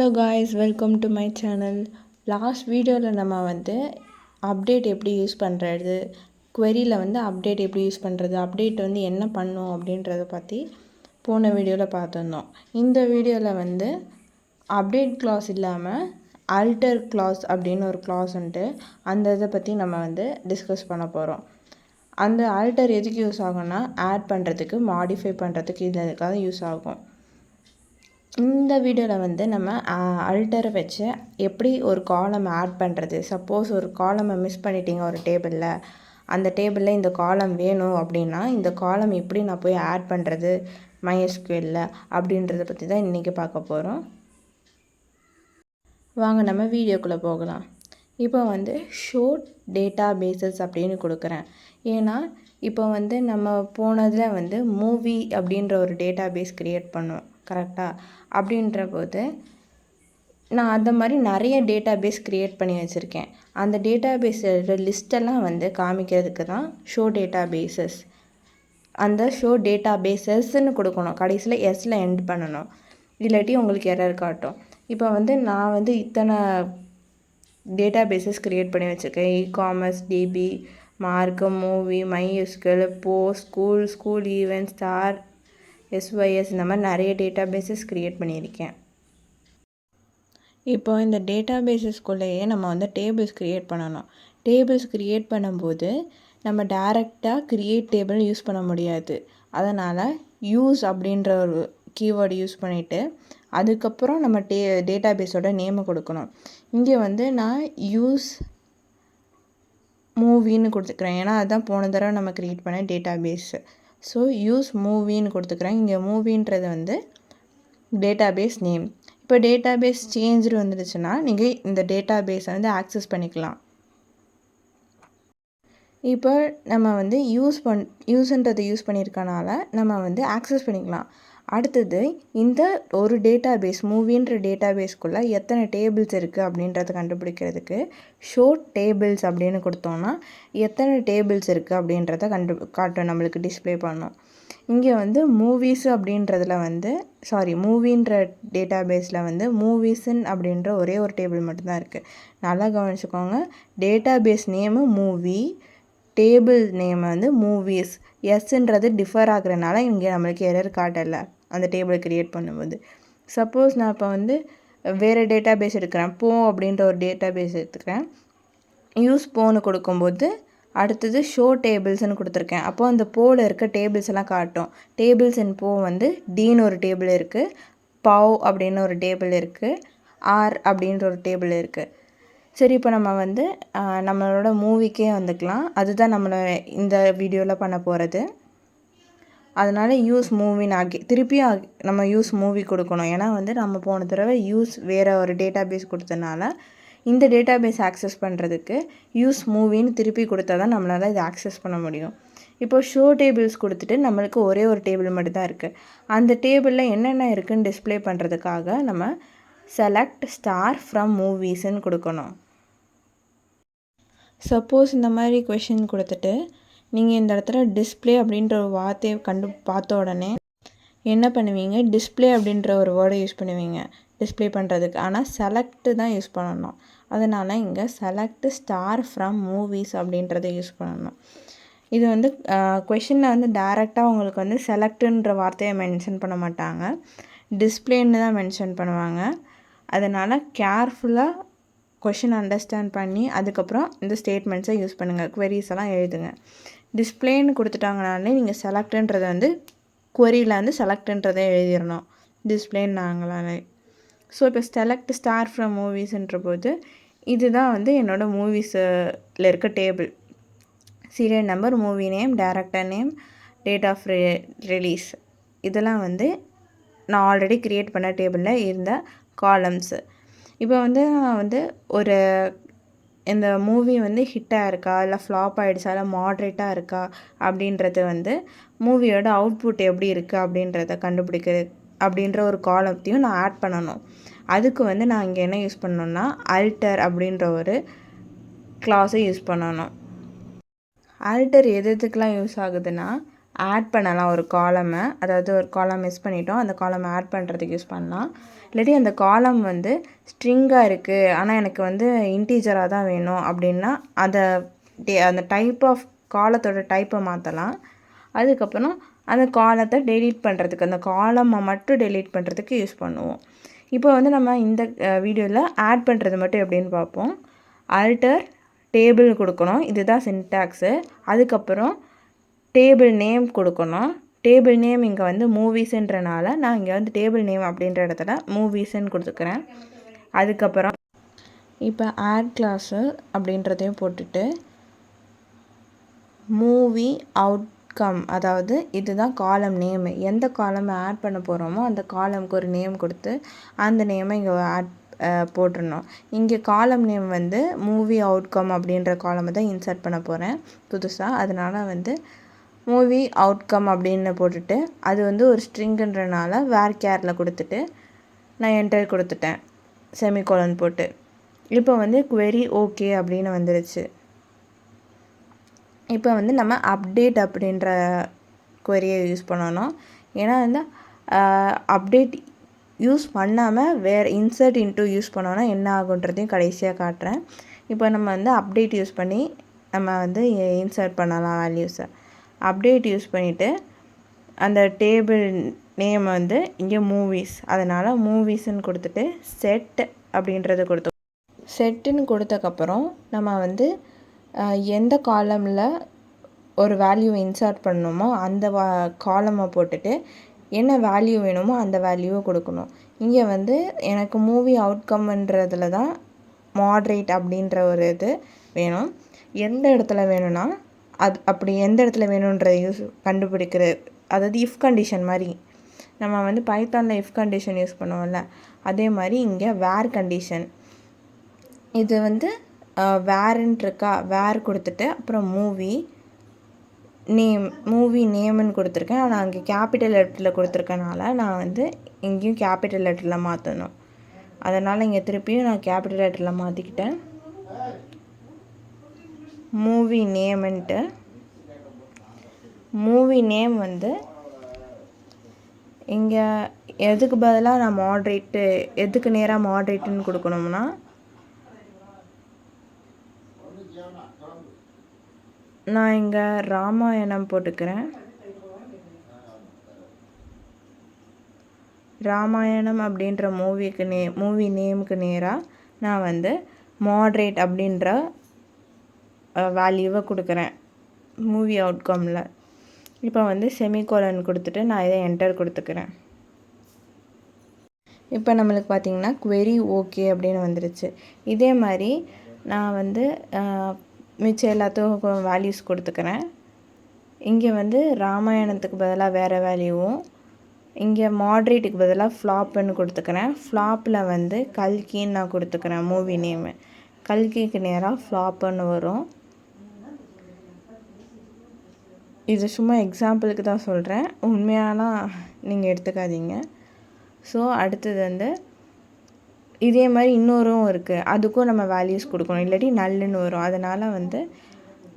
Hello guys, welcome to my channel. Last வீடியோவில் நம்ம update எப்படி யூஸ் பண்ணுறது, queryல அப்டேட் எப்படி யூஸ் பண்ணுறது, அப்டேட் என்ன பண்ணும் அப்படின்றத பற்றி போன வீடியோவில் பார்த்துருந்தோம். இந்த வீடியோவில் அப்டேட் கிளாஸ் இல்லாமல் ஆல்டர் கிளாஸ் அப்படின்னு ஒரு கிளாஸ் அந்த இதை பற்றி நம்ம டிஸ்கஸ் பண்ண போகிறோம். அந்த ஆல்டர் எதுக்கு யூஸ் ஆகும்னா, ஆட் பண்ணுறதுக்கு, மாடிஃபை பண்ணுறதுக்கு, இதுக்காக யூஸ் ஆகும். இந்த வீடியோவில் நம்ம அல்டரை வச்சு எப்படி ஒரு காலம் ஆட் பண்ணுறது. சப்போஸ் ஒரு காலமை மிஸ் பண்ணிட்டீங்க ஒரு டேபிளில், அந்த டேபிளில் இந்த காலம் வேணும் அப்படின்னா இந்த காலம் எப்படி நான் போய் ஆட் பண்ணுறது MySQLல அப்படின்றத பற்றி தான் இன்றைக்கி பார்க்க போகிறோம். வாங்க நம்ம வீடியோக்குள்ளே போகலாம். இப்போ ஷோ டேட்டா பேசஸ் அப்படின்னு கொடுக்குறேன். ஏன்னா இப்போ நம்ம போனதில் மூவி அப்படின்ற ஒரு டேட்டா பேஸ் க்ரியேட் பண்ணுவோம் கரெக்டாக. அப்படின்ற போது நான் அந்த மாதிரி நிறைய டேட்டா பேஸ் க்ரியேட் பண்ணி வச்சுருக்கேன். அந்த டேட்டா பேஸோட லிஸ்ட்டெல்லாம் காமிக்கிறதுக்கு தான் ஷோ டேட்டா பேசஸ். அந்த ஷோ டேட்டா பேசஸ்ன்னு கொடுக்கணும், கடைசியில் எஸ்ஸில் எண்ட் பண்ணணும், இல்லாட்டி உங்களுக்கு எரர் காட்டும். இப்போ நான் இத்தனை டேட்டா பேசஸ் க்ரியேட் பண்ணி வச்சுருக்கேன். Ecommerce, DB, mark, movie, MySQL, post, school event, star, SYS, இந்த மாதிரி நிறைய டேட்டா பேசஸ் க்ரியேட் பண்ணியிருக்கேன். இப்போ இந்த டேட்டா பேசஸ்குள்ளேயே நம்ம டேபிள்ஸ் க்ரியேட் பண்ணணும். டேபிள்ஸ் க்ரியேட் பண்ணும்போது நம்ம டைரெக்டாக க்ரியேட் டேபிள் யூஸ் பண்ண முடியாது. அதனால் யூஸ் அப்படின்ற ஒரு கீவேர்டு யூஸ் பண்ணிவிட்டு அதுக்கப்புறம் நம்ம டேட்டா பேஸோட நேமை கொடுக்கணும். இங்கே நான் யூஸ் மூவின்னு கொடுத்துக்கிறேன். ஏன்னா அதுதான் போன தடவை நம்ம க்ரியேட் பண்ண டேட்டா பேஸு. ஸோ யூஸ் மூவின்னு கொடுத்துக்கிறேன். இங்கே மூவின்றது டேட்டா பேஸ் நேம். இப்போ டேட்டா பேஸ் சேஞ்சு வந்துடுச்சுன்னா நீங்கள் இந்த டேட்டா பேஸை ஆக்சஸ் பண்ணிக்கலாம். இப்போ நம்ம யூஸ்ன்றதை யூஸ் பண்ணியிருக்கனால நம்ம ஆக்சஸ் பண்ணிக்கலாம். அடுத்தது இந்த ஒரு டேட்டா பேஸ் மூவின்ற டேட்டா பேஸ்க்குள்ளே எத்தனை டேபிள்ஸ் இருக்குது அப்படின்றத கண்டுபிடிக்கிறதுக்கு ஷோ டேபிள்ஸ் அப்படின்னு கொடுத்தோன்னா எத்தனை டேபிள்ஸ் இருக்குது அப்படின்றத காட்டும், நம்மளுக்கு டிஸ்பிளே பண்ணும். இங்கே மூவிஸ் அப்படின்றதில் மூவின்ற டேட்டா பேஸில் மூவிஸ்ன்னு அப்படின்ற ஒரே ஒரு டேபிள் மட்டும்தான் இருக்குது. நல்லா கவனிச்சுக்கோங்க. Database name movie, table name movies. எஸ்ன்றது டிஃபர் ஆகுறதுனால இங்கே நம்மளுக்கு எரர் காட்டலை அந்த டேபிள் க்ரியேட் பண்ணும்போது. சப்போஸ் நான் இப்போ வேறு டேட்டா பேஸ் எடுக்கிறேன், போ அப்படின்ற ஒரு டேட்டா பேஸ் எடுத்துக்கிறேன். யூஸ் போன்னு கொடுக்கும்போது அடுத்தது ஷோ டேபிள்ஸ்ன்னு கொடுத்துருக்கேன். அப்போது அந்த போவில் இருக்க டேபிள்ஸ் எல்லாம் காட்டும். டேபிள்ஸ் அண்ட் போ டின்னு ஒரு டேபிள் இருக்குது, பவ் அப்படின்னு ஒரு டேபிள் இருக்குது, ஆர் அப்படின்ற ஒரு டேபிள் இருக்குது. சரி, இப்போ நம்ம நம்மளோட மூவிக்கே வந்துக்கலாம். அதுதான் இந்த வீடியோவில் பண்ண போகிறது. அதனால் யூஸ் மூவின்னு திருப்பியும் நம்ம யூஸ் மூவி கொடுக்கணும். ஏன்னா நம்ம போன தடவை யூஸ் வேறு ஒரு டேட்டா பேஸ் கொடுத்தனால இந்த டேட்டா பேஸ் ஆக்சஸ் பண்ணுறதுக்கு யூஸ் மூவின்னு திருப்பி கொடுத்தா தான் நம்மளால் இதை ஆக்சஸ் பண்ண முடியும். இப்போ ஷோ டேபிள்ஸ் கொடுத்துட்டு நம்மளுக்கு ஒரே ஒரு டேபிள் மட்டும் தான் இருக்குது. அந்த டேபிளில் என்னென்ன இருக்குதுன்னு டிஸ்பிளே பண்ணுறதுக்காக நம்ம செலக்ட் ஸ்டார் ஃப்ரம் மூவிஸ்ன்னு கொடுக்கணும். சப்போஸ் இந்த மாதிரி கொஷின் கொடுத்துட்டு நீங்கள் இந்த இடத்துல டிஸ்பிளே அப்படின்ற ஒரு வார்த்தையை பார்த்த உடனே என்ன பண்ணுவீங்க, டிஸ்பிளே அப்படின்ற ஒரு வேர்டை யூஸ் பண்ணுவீங்க டிஸ்பிளே பண்ணுறதுக்கு. ஆனால் செலக்ட்டு தான் யூஸ் பண்ணணும். அதனால் இங்கே செலக்ட் ஸ்டார் ஃப்ரம் மூவிஸ் அப்படின்றத யூஸ் பண்ணணும். இது கொஷினில் டைரெக்டாக உங்களுக்கு செலக்ட்டுன்ற வார்த்தையை மென்ஷன் பண்ண மாட்டாங்க, டிஸ்பிளேன்னு தான் மென்ஷன் பண்ணுவாங்க. அதனால் கேர்ஃபுல்லாக கொஷின் அண்டர்ஸ்டாண்ட் பண்ணி அதுக்கப்புறம் இந்த ஸ்டேட்மெண்ட்ஸை யூஸ் பண்ணுங்கள், குவெரிஸ் எல்லாம் எழுதுங்க. டிஸ்பிளேன்னு கொடுத்துட்டாங்கனாலே நீங்கள் செலக்ட்ன்றதை குவரியில் செலக்ட்ன்றதை எழுதிடணும், டிஸ்பிளேன்னாங்களாலே. ஸோ இப்போ செலக்ட் ஸ்டார் ஃப்ரம் மூவிஸ்ன்ற போது இதுதான் என்னோடய மூவிஸில் இருக்க table. Serial number, movie name, director name, date of release, இதெல்லாம் நான் ஆல்ரெடி க்ரியேட் பண்ண டேபிளில் இருந்த காலம்ஸு. இப்போ நான் ஒரு இந்த மூவி ஹிட்டாக இருக்கா இல்லை ஃப்ளாப் ஆகிடுச்சா இல்லை மாட்ரேட்டாக இருக்கா அப்படின்றது மூவியோட அவுட்புட் எப்படி இருக்குது அப்படின்றத கண்டுபிடிக்கிறது அப்படின்ற ஒரு காலத்தையும் நான் ஆட் பண்ணணும். அதுக்கு நான் இங்கே என்ன யூஸ் பண்ணணுன்னா ஆல்டர் அப்படின்ற ஒரு கிளாஸை யூஸ் பண்ணணும். ஆல்டர் எதுக்கெலாம் யூஸ் ஆகுதுன்னா, ஆட் பண்ணலாம் ஒரு காலமை, அதாவது ஒரு காலம் மிஸ் பண்ணிட்டோம், அந்த காலமை ஆட் பண்ணுறதுக்கு யூஸ் பண்ணலாம். இல்லாட்டி அந்த காலம் வந்து ஸ்ட்ரிங்காக இருக்குது ஆனால் எனக்கு வந்து இன்டீஜராக தான் வேணும் அப்படின்னா அந்த டைப் ஆஃப் காலத்தோட டைப்பை மாற்றலாம். அதுக்கப்புறம் அந்த காலத்தை டெலீட் பண்ணுறதுக்கு, அந்த காலமை மட்டும் டெலீட் பண்ணுறதுக்கு யூஸ் பண்ணுவோம். இப்போ வந்து நம்ம இந்த வீடியோவில் ஆட் பண்ணுறது மட்டும் எப்படின்னு பார்ப்போம். ஆல்டர் டேபிள் கொடுக்கணும், இதுதான் சின்டாக்ஸு. அதுக்கப்புறம் டேபிள் நேம் கொடுக்கணும். டேபிள் நேம் இங்கே வந்து மூவிஸுன்றனால நான் இங்கே வந்து டேபிள் நேம் அப்படின்ற இடத்துல மூவிஸ்ன்னு கொடுத்துக்கிறேன். அதுக்கப்புறம் இப்போ ஆட் கிளாஸு அப்படின்றதையும் போட்டுட்டு மூவி அவுட்கம், அதாவது இதுதான் காலம் நேமு. எந்த காலம் ஆட் பண்ண போகிறோமோ அந்த காலமுக்கு ஒரு நேம் கொடுத்து அந்த நேமை இங்கே ஆட் போட்டுடணும். இங்கே காலம் நேம் வந்து மூவி அவுட்கம் அப்படின்ற காலமை தான் இன்சர்ட் பண்ண போகிறேன் புதுசாக. அதனால் வந்து மூவி அவுட்கம் அப்படின்னு போட்டுட்டு அது வந்து ஒரு ஸ்ட்ரிங்குன்றனால வேர் கேரில் கொடுத்துட்டு நான் என்டர் கொடுத்துட்டேன் செமிகோலன் போட்டு. இப்போ வந்து query ஓகே அப்படின்னு வந்துருச்சு. இப்போ வந்து நம்ம அப்டேட் அப்படின்ற queryயை யூஸ் பண்ணணும். ஏன்னா வந்து அப்டேட் யூஸ் பண்ணாமல் வேறு இன்சர்ட் இன்ட்டு யூஸ் பண்ணோன்னா என்ன ஆகுன்றதையும் கடைசியாக காட்டுறேன். இப்போ நம்ம வந்து அப்டேட் யூஸ் பண்ணி நம்ம வந்து இன்சர்ட் பண்ணலாம் வேல்யூஸை. அப்டேட் யூஸ் பண்ணிவிட்டு அந்த டேபிள் நேம் வந்து இங்கே மூவிஸ், அதனால் மூவிஸ்ன்னு கொடுத்துட்டு செட் அப்படின்றத கொடுத்தோம். செட்டுன்னு கொடுத்தக்கப்புறம் நம்ம வந்து எந்த காலமில் ஒரு வேல்யூ இன்சர்ட் பண்ணணுமோ அந்த காலமை போட்டுட்டு என்ன வேல்யூ வேணுமோ அந்த வேல்யூவை கொடுக்கணும். இங்கே வந்து எனக்கு மூவி அவுட்கம்ன்றதில் தான் மாட்ரேட் அப்படின்ற ஒரு இது வேணும். எந்த இடத்துல வேணும்னா அப்படி எந்த இடத்துல வேணுன்ற கண்டுபிடிக்கிற, அதாவது இஃப் கண்டிஷன் மாதிரி நம்ம வந்து பைத்தானில் இஃப் கண்டிஷன் யூஸ் பண்ணுவோம்ல, அதே மாதிரி இங்கே வேர் கண்டிஷன். இது வந்து வேர்ன்ட்டு இருக்கா, வேர் கொடுத்துட்டு அப்புறம் மூவி நேம்னு கொடுத்துருக்கேன். ஆனால் அங்கே கேபிட்டல் லெட்டரில் கொடுத்துருக்கனால நான் வந்து இங்கேயும் கேபிட்டல் லெட்டரில் மாற்றணும். அதனால் இங்கே திருப்பியும் நான் கேபிட்டல் லெட்டரில் மாற்றிக்கிட்டேன். மூவி நேம்ன்ட்டு மூவி நேம் வந்து இங்கே எதுக்கு பதிலாக நான் மாட்ரேட்டு, எதுக்கு நேராக மாட்ரேட்டுன்னு கொடுக்கணும்னா நான் இங்கே ராமாயணம் போட்டுக்கிறேன். ராமாயணம் அப்படின்ற மூவி நேமுக்கு நேராக நான் வந்து மாட்ரேட் அப்படின்ற வேல்யூவை கொடுக்குறேன் மூவி அவுட்கமில். இப்போ வந்து செமிகோலன் கொடுத்துட்டு நான் இதை என்டர் கொடுத்துக்கிறேன். இப்போ நம்மளுக்கு பார்த்திங்கன்னா query ஓகே அப்படின்னு வந்துருச்சு. இதே மாதிரி நான் வந்து மிச்சம் எல்லாத்துக்கும் வேல்யூஸ் கொடுத்துக்கிறேன். இங்கே வந்து ராமாயணத்துக்கு பதிலாக வேறு வேல்யூவும், இங்கே மாட்ரேட்டுக்கு பதிலாக ஃப்ளாப்புன்னு கொடுத்துக்கிறேன். ஃப்ளாப்பில் வந்து கல்கின்னு நான் கொடுத்துக்கிறேன் மூவி நேமு. கல்கிக்கு நேராக ஃப்ளாப்புன்னு வரும். இது சும்மா எக்ஸாம்பிளுக்கு தான் சொல்கிறேன், உண்மையானா நீங்கள் எடுத்துக்காதீங்க. ஸோ அடுத்தது வந்து இதே மாதிரி இன்னொரும் இருக்குது, அதுக்கும் நம்ம வேல்யூஸ் கொடுக்கணும், இல்லாட்டி நல்லுன்னு வரும். அதனால் வந்து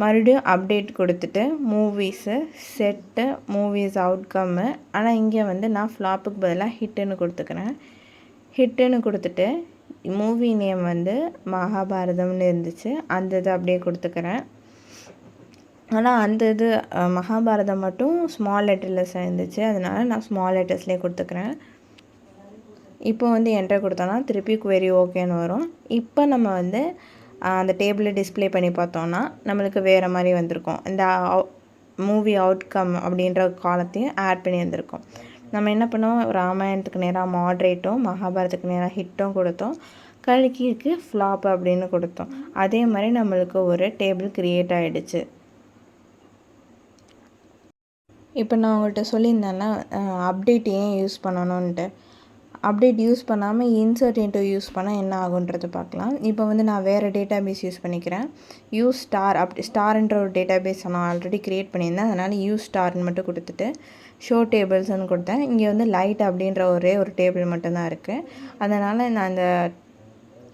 மறுபடியும் அப்டேட் கொடுத்துட்டு மூவிஸு செட்டு மூவிஸ் அவுட்கம்மு. ஆனால் இங்கே வந்து நான் ஃப்ளாப்புக்கு பதிலாக ஹிட்டுன்னு கொடுத்துக்கிறேன். ஹிட்டுன்னு கொடுத்துட்டு மூவி நேம் வந்து மகாபாரதம்னு இருந்துச்சு, அந்த இது அப்படியே கொடுத்துக்கிறேன். ஆனால் அந்த இது மகாபாரதம் மட்டும் ஸ்மால் லெட்டரில் இருந்துச்சு, அதனால் நான் ஸ்மால் லெட்டர்ஸ்லேயே கொடுத்துக்கிறேன். இப்போ வந்து என்டர் கொடுத்தோன்னா திருப்பி query ஓகேன்னு வரும். இப்போ நம்ம வந்து அந்த டேபிளை டிஸ்பிளே பண்ணி பார்த்தோன்னா நம்மளுக்கு வேறு மாதிரி வந்திருக்கும். இந்த மூவி அவுட்கம் அப்படின்ற காலத்தையும் ஆட் பண்ணி வந்திருக்கோம். நம்ம என்ன பண்ணோம், ராமாயணத்துக்கு நேராக மாட்ரேட்டும் மகாபாரதத்துக்கு நேராக ஹிட்டும் கொடுத்தோம், கல்கிக்கு ஃப்ளாப் அப்படின்னு கொடுத்தோம். அதே மாதிரி நம்மளுக்கு ஒரு டேபிள் க்ரியேட் ஆகிடுச்சு. இப்போ நான் உங்கள்கிட்ட சொல்லியிருந்தேன்னா அப்டேட் ஏன் யூஸ் பண்ணணுன்ட்டு. அப்டேட் யூஸ் பண்ணாமல் இன்சர்ட் இன்ட்டு யூஸ் பண்ணால் என்ன ஆகுன்றது பார்க்கலாம். இப்போ வந்து நான் வேறு டேட்டாபேஸ் யூஸ் பண்ணிக்கிறேன். யூஸ் ஸ்டார்ன்ற ஒரு டேட்டாபேஸ் நான் ஆல்ரெடி க்ரியேட் பண்ணியிருந்தேன், அதனால் யூஸ் ஸ்டார்ன்னு மட்டும் கொடுத்துட்டு ஷோ டேபிள்ஸ்ன்னு கொடுத்தேன். இங்கே வந்து லைட் அப்படின்ற ஒரே ஒரு டேபிள் மட்டும்தான் இருக்குது. அதனால் நான் அந்த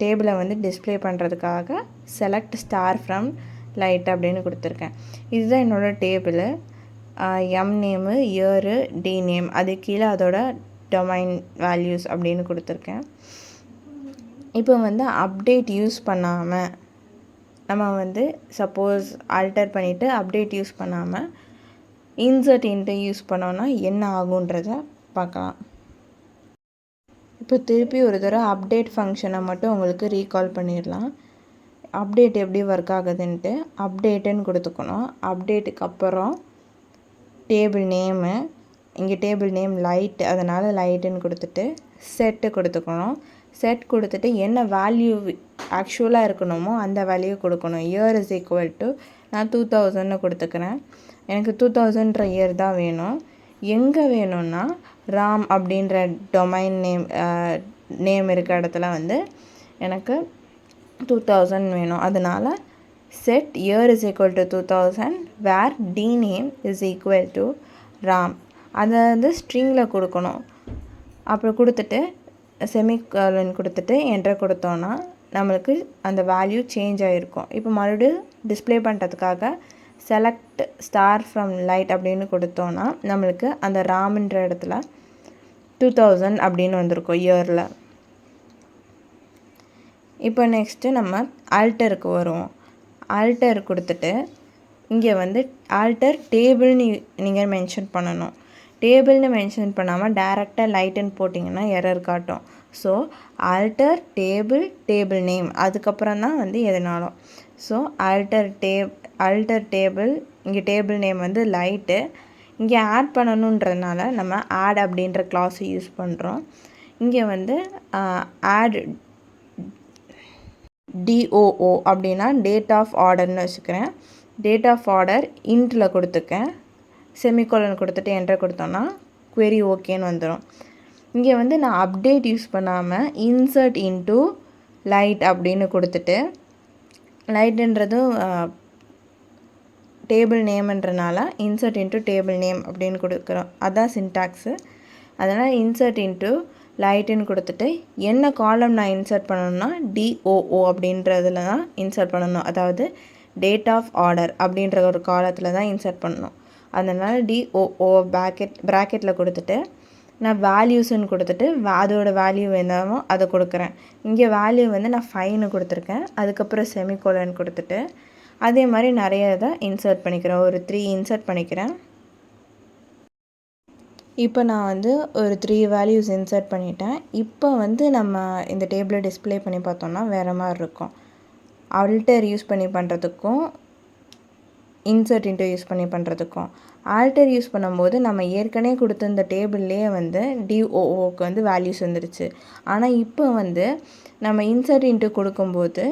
டேபிளை வந்து டிஸ்பிளே பண்ணுறதுக்காக செலக்ட் ஸ்டார் ஃப்ரம் லைட் அப்படின்னு கொடுத்துருக்கேன். இதுதான் என்னோடய table. M name, year, T name, அது கீழே அதோட டொமைன் வேல்யூஸ் அப்படின்னு கொடுத்துருக்கேன். இப்போ வந்து அப்டேட் யூஸ் பண்ணாமல் நம்ம வந்து சப்போஸ் ஆல்டர் பண்ணிவிட்டு அப்டேட் யூஸ் பண்ணாமல் இன்சர்ட் இன்ட்டு யூஸ் பண்ணோன்னா என்ன ஆகுன்றத பார்க்கலாம். இப்போ திருப்பி ஒரு தடவை அப்டேட் ஃபங்க்ஷனை மட்டும் உங்களுக்கு ரீகால் பண்ணிடலாம். அப்டேட் எப்படி ஒர்க் ஆகுதுன்ட்டு அப்டேட்டுன்னு கொடுத்துக்கணும். அப்டேட்டுக்கு அப்புறம் டேபிள் நேமு, இங்கே டேபிள் நேம் லைட், அதனால் லைட்டுன்னு கொடுத்துட்டு செட்டு கொடுத்துக்கணும். செட் கொடுத்துட்டு என்ன வேல்யூ ஆக்சுவலாக இருக்கணுமோ அந்த வேல்யூ கொடுக்கணும். இயர் இஸ் ஈக்குவல் டு நான் 2000ன்னு கொடுத்துக்கிறேன். எனக்கு 2000ன்ற இயர் தான் வேணும். எங்கே வேணும்னா ராம் அப்படின்ற டொமைன் நேம் இருக்க இடத்துல வந்து எனக்கு 2000 வேணும். அதனால் set year is equal to 2000 where T name is equal to Ram. அதை வந்து ஸ்ட்ரிங்கில் கொடுக்கணும். அப்புறம் கொடுத்துட்டு செமிகாலன் கொடுத்துட்டு என்டர் கொடுத்தோன்னா நம்மளுக்கு அந்த வேல்யூ சேஞ்ச் ஆகிருக்கும். இப்போ மறுபடியும் டிஸ்பிளே பண்ணுறதுக்காக செலக்ட் ஸ்டார் ஃப்ரம் லைட் அப்படின்னு கொடுத்தோன்னா நம்மளுக்கு அந்த ராம்ன்ற இடத்துல 2000 அப்படின்னு வந்திருக்கும் இயரில். இப்போ நெக்ஸ்ட்டு நம்ம ஆல்டருக்கு வருவோம். ஆல்டர் கொடுத்துட்டு இங்கே வந்து ஆல்டர் டேபிள்னு நீங்கள் மென்ஷன் பண்ணணும். டேபிள்னு மென்ஷன் பண்ணாமல் டேரெக்டாக லைட்டுன்னு போட்டிங்கன்னா எரர் காட்டும். ஸோ ஆல்டர் டேபிள் நேம் அதுக்கப்புறம் தான் வந்து எதுனாலும். ஸோ ஆல்டர் டேபிள், இங்கே டேபிள் நேம் வந்து லைட்டு, இங்கே ஆட் பண்ணணுன்றதுனால நம்ம ஆட் அப்படின்ற கிளாஸை யூஸ் பண்ணுறோம். இங்கே வந்து ஆட் DOO அப்படின்னா டேட் ஆஃப் ஆர்டர்னு வச்சுக்கிறேன். டேட் ஆஃப் ஆர்டர் இன்ட்டில் கொடுத்துக்கேன். செமிகோலன் கொடுத்துட்டு என்டர் கொடுத்தோன்னா query ஓகேன்னு வந்துடும். இங்கே வந்து நான் அப்டேட் யூஸ் பண்ணாமல் இன்சர்ட் இன்ட்டு லைட் அப்படின்னு கொடுத்துட்டு லைட்டுன்றதும் டேபிள் நேம்ன்றனால இன்சர்ட் இன்ட்டு டேபிள் நேம் அப்படின்னு கொடுக்குறோம். அதுதான் சின்டாக்ஸு. அதனால் இன்சர்ட் இன்ட்டு லைட்டுன்னு கொடுத்துட்டு என்ன காலம் நான் இன்சர்ட் பண்ணணும்னா DOO அப்படின்றதுல தான் இன்சர்ட் பண்ணணும். அதாவது டேட் ஆஃப் ஆர்டர் அப்படின்ற ஒரு காலத்தில் தான் இன்சர்ட் பண்ணணும். அதனால் DOO ப்ராக்கெட்டில் கொடுத்துட்டு நான் வேல்யூஸ்ன்னு கொடுத்துட்டு அதோட வேல்யூ என்னவோ அதை கொடுக்குறேன். இங்கே வேல்யூ வந்து நான் 5ன்னு கொடுத்துருக்கேன். அதுக்கப்புறம் செமிகோலன் கொடுத்துட்டு அதே மாதிரி நிறைய இதை இன்சர்ட் பண்ணிக்கிறேன். ஒரு 3 இன்சர்ட் பண்ணிக்கிறேன். இப்போ நான் வந்து ஒரு 3 வேல்யூஸ் இன்சர்ட் பண்ணிட்டேன். இப்போ வந்து நம்ம இந்த டேபிளை டிஸ்பிளே பண்ணி பார்த்தோம்னா வேறு மாதிரி இருக்கும். ஆல்டர் யூஸ் பண்ணி பண்ணுறதுக்கும் இன்சர்ட் இன்ட்டு யூஸ் பண்ணி பண்ணுறதுக்கும். ஆல்டர் யூஸ் பண்ணும்போது நம்ம ஏற்கனவே கொடுத்த இந்த டேபிள்லேயே வந்து DOOக்கு வந்து வேல்யூஸ் வந்துடுச்சு. ஆனால் இப்போ வந்து நம்ம இன்சர்ட் இன்ட்டு கொடுக்கும்போது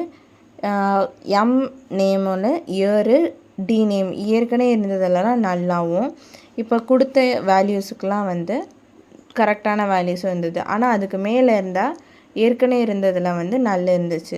M name year T name ஏற்கனவே இருந்ததெல்லாம் நல்லாவும் இப்போ கொடுத்த வேல்யூஸுக்கெலாம் வந்து கரெக்டான வேல்யூஸ் வந்தது. ஆனால் அதுக்கு மேலே இருந்தால் ஏற்கனவே இருந்ததில் வந்து நல்ல இருந்துச்சு.